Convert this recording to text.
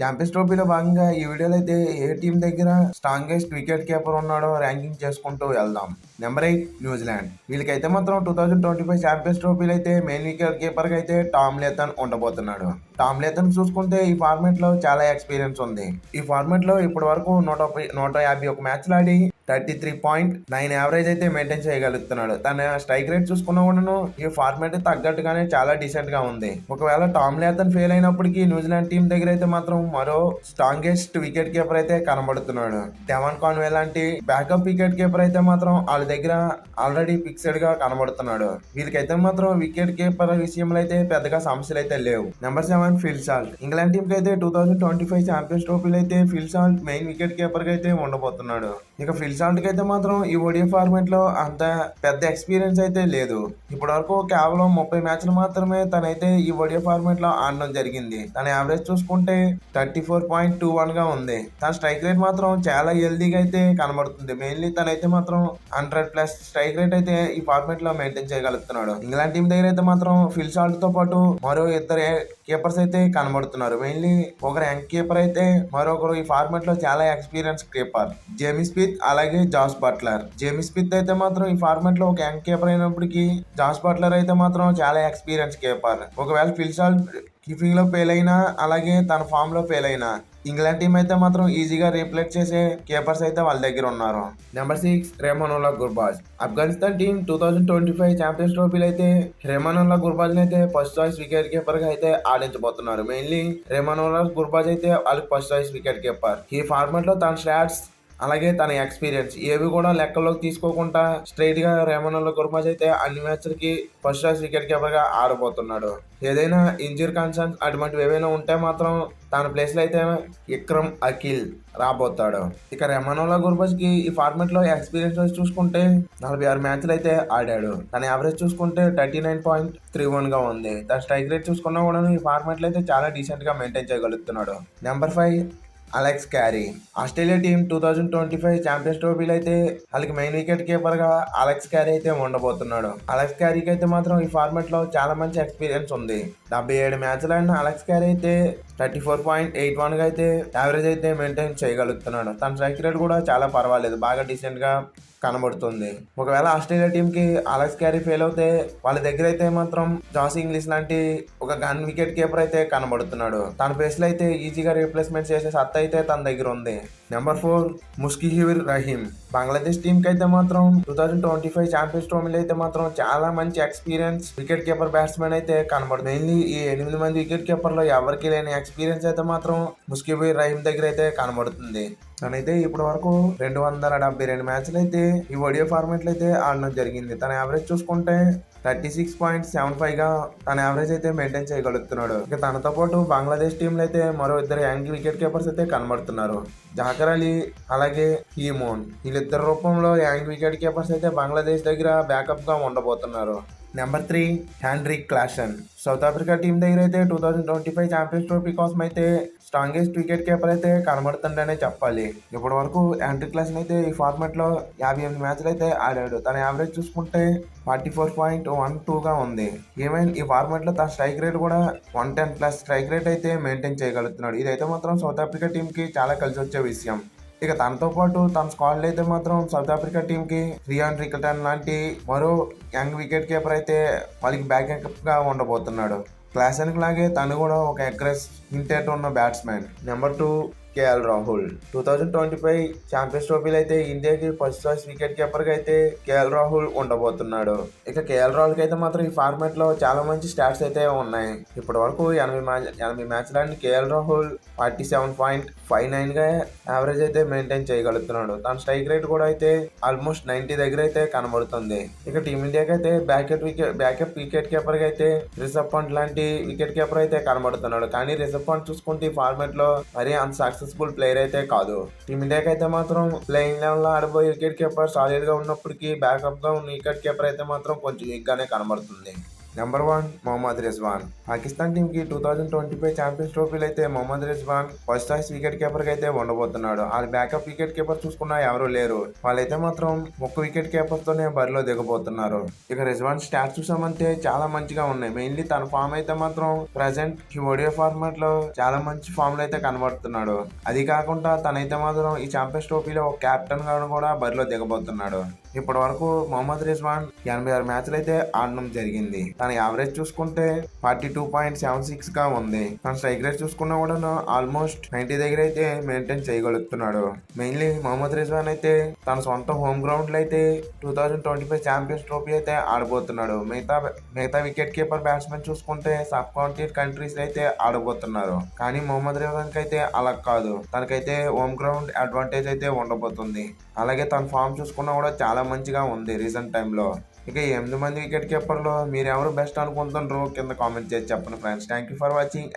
Champions ట్రోఫీలో భాగంగా ఈ వీడియోలో అయితే ఏ టీం దగ్గర స్ట్రాంగెస్ట్ వికెట్ కీపర్ ఉన్నాడో ర్యాంకింగ్ చేసుకుంటూ వెళ్దాం. Number 8 New Zealand. వీళ్ళకైతే మాత్రం 2025 ఛాంపియన్స్ ట్రోఫీలో అయితే మెయిన్ వికెట్ కీపర్ గా అయితే టామ్ లేథన్ ఉండబోతున్నాడు. టామ్ లేథన్ చూసుకుంటే ఈ ఫార్మాట్ లో చాలా ఎక్స్పీరియన్స్ ఉంది. ఈ ఫార్మాట్ లో ఇప్పటి వరకు 151 మ్యాచ్లు ఆడి 33.9 యావరేజ్ అయితే మెయింటైన్ చేయగలుగుతున్నాడు. తన స్ట్రైక్ రేట్ చూసుకున్నా కూడాను ఈ ఫార్మాట్ తగ్గట్టుగానే చాలా డీసెంట్ గా ఉంది. ఒకవేళ టామ్ లేథన్ ఫెయిల్ అయినప్పటికీ న్యూజిలాండ్ టీం దగ్గర అయితే మాత్రం మరో స్ట్రాంగెస్ట్ వికెట్ కీపర్ అయితే కనబడుతున్నాడు. డెవన్ కాన్వే లాంటి బ్యాకప్ వికెట్ కీపర్ అయితే మాత్రం వాళ్ళ దగ్గర ఆల్రెడీ ఫిక్స్డ్ గా కనబడుతున్నాడు. వీళ్ళకైతే మాత్రం వికెట్ కీపర్ విషయంలో అయితే పెద్దగా సమస్యలు అయితే లేవు. Number 7 Phil Salt. England team కి అయితే 2025 ఛాంపియన్స్ ట్రోఫీలో అయితే Phil Salt main wicket keeper గా అయితే ఉండబోతున్నాడు. ఇక ఫిల్ సాల్ట్ కి అయితే మాత్రం ఈ ఓడిఐ ఫార్మాట్ లో అంత పెద్ద ఎక్స్పీరియన్స్ అయితే లేదు. ఇప్పటి వరకు కేవలం 30 మ్యాచ్లు మాత్రమే తనైతే ఈ ఓడిఐ ఫార్మాట్ లో ఆడడం జరిగింది. తన యావరేజ్ చూసుకుంటే 34.21 గా ఉంది. తన స్ట్రైక్ రేట్ మాత్రం చాలా హెల్దీగా అయితే కనబడుతుంది. మెయిన్లీ తనైతే మాత్రం 100+ స్ట్రైక్ రేట్ అయితే ఈ ఫార్మాట్ లో మెయింటైన్ చేయగలుగుతున్నాడు. ఇంగ్లాండ్ టీం దగ్గర అయితే మాత్రం ఫిల్ సాల్ట్ తో పాటు మరో ఇద్దరు కీపర్స్ అయితే కనబడుతున్నారు. మెయిన్లీ ఒకరు యంగ్ కీపర్ అయితే మరొకరు ఈ ఫార్మాట్ లో చాలా ఎక్స్పీరియన్స్ కీపర్ జేమీ స్మిత్ అలాగే జాస్ బట్లర్. జేమీ స్మిత్ అయితే మాత్రం ఈ ఫార్మాట్ లో ఒక యంగ్ కీపర్ అయినప్పటికీ జాస్ బట్లర్ అయితే మాత్రం చాలా ఎక్స్పీరియన్స్ కీపర్. ఒకవేళ ఫిల్ సాల్ట్ కీపింగ్ లో ఫెయిల్ అయినా అలాగే తన ఫామ్ లో ఫెయిల్ అయినా ఇంగ్లాండ్ టీం అయితే మాత్రం ఈజీగా రీప్లేస్ చేసే కీపర్స్ అయితే వాళ్ళ దగ్గర ఉన్నారు. Number 6 Rahmanullah Gurbaz. Afghanistan team 2025 Champions ట్రోఫీలో అయితే రెమోనుల్లా గుర్బాజ్ అయితే ఫస్ట్ చాయిస్ వికెట్ కీపర్ గా అయితే ఆడించబోతున్నారు. మెయిన్లీ రెమోనుల్లా గుర్బాజ్ అయితే వాళ్ళకి ఫస్ట్ చాయిస్ వికెట్ కీపర్. ఈ ఫార్మాట్ లో తన స్టాట్స్ అలాగే తన ఎక్స్పీరియన్స్ ఏవి కూడా లెక్కల్లోకి తీసుకోకుండా స్ట్రైట్ గా రెమోనుల్లా గుర్బాజ్ అయితే అన్ని మ్యాచ్లకి ఫస్ట్ చాయిస్ వికెట్ కీపర్ గా ఆడబోతున్నాడు. ఏదైనా ఇంజరీ కన్సర్న్స్ అటువంటివి ఏవైనా ఉంటే మాత్రం తన ప్లేస్ లో అయితే ఇక్రమ్ అఖిల్ రాబోతాడు. ఇక రెమోనుల్లా గుర్బాజ్ కి ఈ ఫార్మాట్ లో ఎక్స్పీరియన్స్ చూసుకుంటే 46 మ్యాచ్లు అయితే ఆడాడు. తన యావరేజ్ చూసుకుంటే 39.31 గా ఉంది. తన స్ట్రైక్ రేట్ చూసుకున్నా కూడా ఈ ఫార్మాట్ లో అయితే చాలా డీసెంట్ గా మెయింటైన్ చేయగలుగుతున్నాడు. Number 5 Alex Carey. Australia team 2025 Champions ట్రోఫీలో అయితే వాళ్ళకి మెయిన్ వికెట్ కీపర్ గా అలెక్స్ క్యారీ అయితే ఉండబోతున్నాడు. అలెక్స్ క్యారీకి అయితే మాత్రం ఈ ఫార్మాట్ లో చాలా మంచి ఎక్స్పీరియన్స్ ఉంది. 77 మ్యాచ్లు ఆడిన అలెక్స్ క్యారీ అయితే 34.81 గా అయితే యావరేజ్ అయితే మెయింటైన్ చేయగలుగుతున్నాడు. తన స్ట్రైక్ రేట్ కూడా చాలా పర్వాలేదు, బాగా డీసెంట్ గా కనబడుతుంది. ఒకవేళ ఆస్ట్రేలియా టీం కి అలెక్స్ క్యారీ ఫెయిల్ అవుతే వాళ్ళ దగ్గర అయితే మాత్రం జాస్ ఇంగ్లీష్ లాంటి ఒక గన్ వికెట్ కీపర్ అయితే కనబడుతున్నాడు. తన ప్లేస్ లో అయితే ఈజీగా రీప్లేస్మెంట్ చేసే సత్తా అయితే తన దగ్గర ఉంది. నెంబర్ 4 ముష్ఫికుర్ రహీం. బంగ్లాదేశ్ టీం కి అయితే మాత్రం 2025 ఛాంపియన్స్ ట్రోఫీలో అయితే మాత్రం చాలా మంచి ఎక్స్పీరియన్స్ వికెట్ కీపర్ బ్యాట్స్మెన్ అయితే కనబడుతుంది. మెయిన్లీ ఈ 8 మంది వికెట్ కీపర్ లో ఎవరికి లేని ఎక్స్పీరియన్స్ అయితే మాత్రం ముష్ఫికుర్ రహీం దగ్గర అయితే కనబడుతుంది. తనైతే ఇప్పటి వరకు 272 మ్యాచ్లు అయితే ఈ ఓడిఐ ఫార్మాట్ లో అయితే ఆడడం జరిగింది. తన యావరేజ్ చూసుకుంటే 36.75 గా తన యావరేజ్ అయితే మెయింటైన్ చేయగలుగుతున్నాడు. ఇక తనతో పాటు బంగ్లాదేశ్ టీంలో అయితే మరో ఇద్దరు యంగ్ వికెట్ కీపర్స్ అయితే కనబడుతున్నారు. జాకర్ అలీ అలాగే ఈమోన్. వీళ్ళిద్దరు రూపంలో యంగ్ వికెట్ కీపర్స్ అయితే బంగ్లాదేశ్ దగ్గర బ్యాకప్ గా ఉండబోతున్నారు. Number 3 Heinrich Klaasen. South Africa team దగ్గర అయితే 2025 ఛాంపియన్స్ ట్రోఫీ కోసం అయితే స్ట్రాంగెస్ట్ వికెట్ కీపర్ అయితే కనబడుతుందనే చెప్పాలి. ఇప్పటి వరకు హెన్రిక్ క్లాసెన్ అయితే ఈ ఫార్మాట్ లో 58 మ్యాచ్లు అయితే ఆడాడు. తన యావరేజ్ చూసుకుంటే 44.12 గా ఉంది. ఈవెన్ ఈ ఫార్మాట్ లో తన స్ట్రైక్ రేట్ కూడా 110+ స్ట్రైక్ రేట్ అయితే మెయింటైన్ చేయగలుగుతున్నాడు. ఇదైతే మాత్రం సౌత్ ఆఫ్రికా టీం కి చాలా కలిసి వచ్చే విషయం. ఇక తనతో పాటు తన స్క్వాడ్ అయితే మాత్రం సౌత్ ఆఫ్రికా టీం కి రియాన్ రికల్టన్ లాంటి మరో యంగ్ వికెట్ కీపర్ అయితే వాళ్ళకి బ్యాకప్ గా ఉండబోతున్నాడు. క్లాసెన్ లాగే తను కూడా ఒక అగ్రెస్ ఇంటెట్ ఉన్న batsmen. Number 2 KL Rahul. 2025 Champions ట్రోఫీలో అయితే ఇండియాకి ఫస్ట్ చాయిస్ వికెట్ కీపర్ గా అయితే కేఎల్ రాహుల్ ఉండబోతున్నాడు. ఇక కేఎల్ రాహుల్ కి అయితే మాత్రం ఈ ఫార్మాట్ లో చాలా మంచి స్టాట్స్ అయితే ఉన్నాయి. ఇప్పటి వరకు 80 మ్యాచ్లు ఆడిన కేఎల్ రాహుల్ 47.59 గా యావరేజ్ అయితే మెయింటైన్ చేయగలుగుతున్నాడు. తన స్ట్రైక్ రేట్ కూడా అయితే ఆల్మోస్ట్ 90 దగ్గర అయితే కనబడుతుంది. ఇక టీమిండియాకి అయితే బ్యాకప్ వికెట్ కీపర్ గా అయితే రిషబ్ పంట్ లాంటి వికెట్ కీపర్ అయితే కనబడుతున్నాడు. కానీ రిషబ్ పంట్ చూసుకుంటే ఈ ఫార్మాట్ లో మరీ అంత సక్సెస్ఫుల్ ప్లేయర్ అయితే కాదు. టీమిండియాకి అయితే మాత్రం ప్లేయింగ్ లెవెల్ లో ఆడబోయే వికెట్ కీపర్ సాలిడ్ గా ఉన్నప్పటికీ బ్యాకప్ గా ఉన్న వికెట్ కీపర్ అయితే మాత్రం కొంచెం వీక్ గానే కనబడుతుంది. నెంబర్ 1 మొహమ్మద్ రిజ్వాన్. పాకిస్తాన్ టీమ్ కి 2025 ఛాంపియన్స్ ట్రోఫీలు అయితే Mohammad Rizwan first choice wicket keeper గా అయితే ఉండబోతున్నాడు. వాళ్ళ బ్యాకప్ వికెట్ కీపర్ చూసుకున్నా ఎవరు లేరు. వాళ్ళైతే మాత్రం ఒక్క వికెట్ కీపర్ తోనే బరిలో దిగబోతున్నారు. ఇక రిజ్వాన్ స్టాట్స్ చూసామంటే చాలా మంచిగా ఉన్నాయి. మెయిన్లీ తన ఫామ్ అయితే మాత్రం ప్రెసెంట్ ఈ ఓడియో ఫార్మాట్ లో చాలా మంచి ఫామ్ లో అయితే కనబడుతున్నాడు. అది కాకుండా తనైతే మాత్రం ఈ ఛాంపియన్స్ ట్రోఫీలో ఒక కెప్టెన్ గా కూడా బరిలో దిగబోతున్నాడు. ఇప్పటి వరకు మొహమ్మద్ రిజ్వాన్ 86 మ్యాచ్లు అయితే ఆడడం జరిగింది. తన యావరేజ్ చూసుకుంటే 42.76 గా ఉంది. తన స్ట్రైక్ రేట్ చూసుకున్నా కూడా ఆల్మోస్ట్ 90 దగ్గర అయితే మెయింటైన్ చేయగలుగుతున్నాడు. మెయిన్లీ మొహమ్మద్ రిజ్వాన్ అయితే తన సొంత హోమ్ గ్రౌండ్ లో అయితే 2025 ఛాంపియన్స్ ట్రోఫీ అయితే ఆడబోతున్నాడు. మిగతా వికెట్ కీపర్ బ్యాట్స్మెన్ చూసుకుంటే సబ్ కాంటినెంట్ కంట్రీస్ అయితే ఆడబోతున్నారు. కానీ మొహమ్మద్ రిజ్వాన్ కి అయితే అలా కాదు. తనకైతే హోమ్ గ్రౌండ్ అడ్వాంటేజ్ అయితే ఉండబోతుంది. అలాగే తన ఫామ్ చూసుకున్నా కూడా చాలా మంచిగా ఉంది రీసెంట్ టైంలో. ఇక 8 మంది వికెట్ కీపర్లో మీరు ఎవరు బెస్ట్ అనుకుంటున్నారో కింద కామెంట్ చేసి చెప్పండి friends. Thank you for watching.